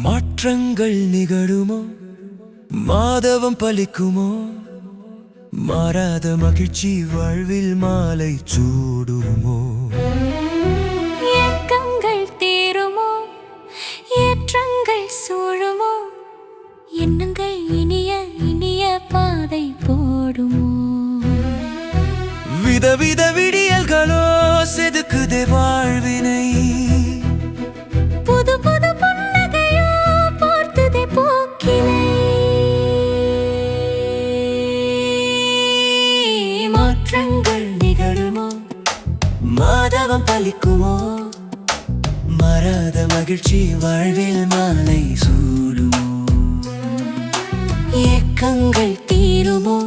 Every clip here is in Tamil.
மாற்றங்கள் நிகழுமோ, மாதவம் பலிக்குமோ, மாறாத மகிழ்ச்சி வாழ்வில் மாலை சூடுமோ. ஏக்கங்கள் தீருமோ, ஏற்றங்கள் சூழுமோ, எண்ணங்கள் இனிய இனிய பாதை போடுமோ. விதவித விடியல்களோ செதுக்குதே வாழ்வினை, புது புது புன்னகையோ போர்த்துதே போக்கினை. மாற்றங்கள் நிகழுமோ, மாதவம் பலிக்குமோ, மாறாத மகிழ்ச்சி வாழ்வில் மாலை சூடுமோ. ஏக்கங்கள் தீருமோ,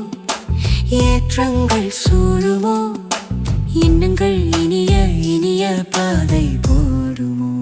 ஏற்றங்கள் சூழுமோ, எண்ணங்கள் இனிய இனிய பாதை போடுமோ.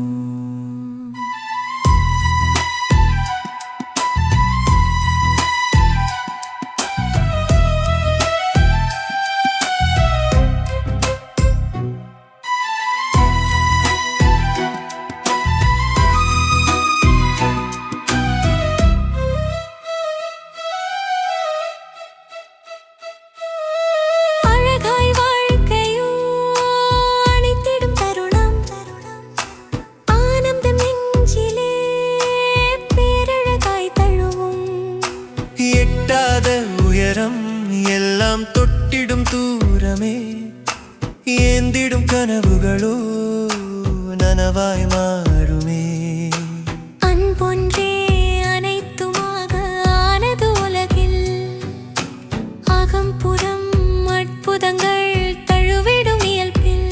எட்டாத உயரம் எல்லாம் தொட்டிடும் தூரமே, ஏந்திடும் கனவுகளோ நனவாய் மாறுமே. அன்பொன்றே அனைத்துமாக ஆனது உலகில், அகம்புறம் அற்புதங்கள் தழுவிடும் இயல்பில்.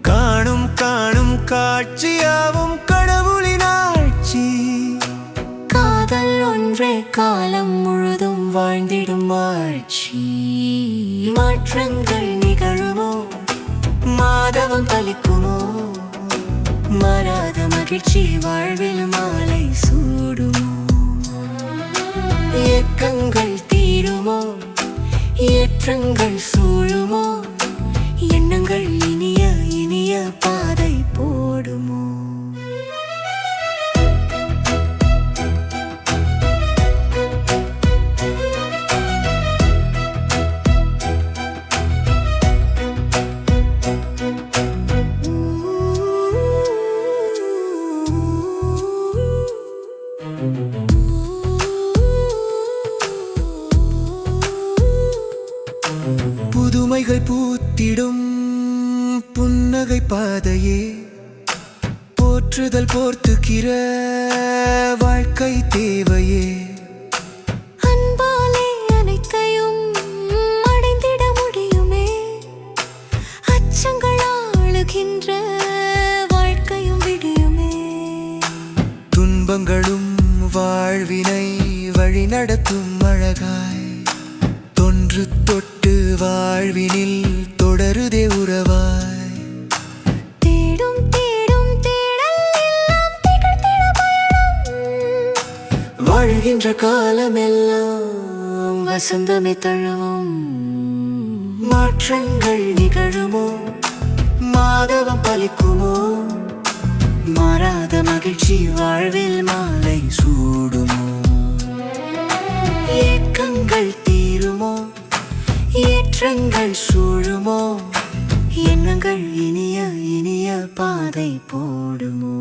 காணும் காணும் காட்சியாவும் கடவுளின் ஆட்சி, காதல் ஒன்றே காலம் முழுதும் வாழ்ந்திடும் ஆட்சி. மாற்றங்கள் நிகழுமோ, மாதவம் பலிக்குமோ, மாறாத மகிழ்ச்சி வாழ்வில் மாலை சூடுமோ. ஏக்கங்கள் தீருமோ, ஏற்றங்கள் சூழுமோ, எண்ணங்கள் இனிய இனிய பாதை போடுமோ. புதுமைகள் பூத்திடும் புன்னகை பாதையே, போற்றுதல் போர்த்துகிற வாழ்க்கை தேவையே. அன்பாலே அனைத்தையும் அடைந்திட முடியுமே, அச்சங்கள் ஆளுகின்ற வாழ்க்கையும் விடியுமே. துன்பங்களும் வாழ்வினை வழிநடத்தும் அழகாய், தொன்று தொட்டு வாழ்வினில் தொடருதே உறவாய். தேடும் தேடும் தேடல் எல்லாம் திகழ்ந்திட பயணம், வாழ்கின்ற காலமெல்லாம் வசந்தமே தழுவும். மாற்றங்கள் நிகழுமோ, மாதவம் பலிக்குமோ, மாறாத மகிழ்ச்சி வாழ்வில் மாலை சூடுமோ. ஏக்கங்கள் தீருமோ, ஏற்றங்கள் சூழுமோ, எண்ணங்கள் இனிய இனிய பாதை போடுமோ.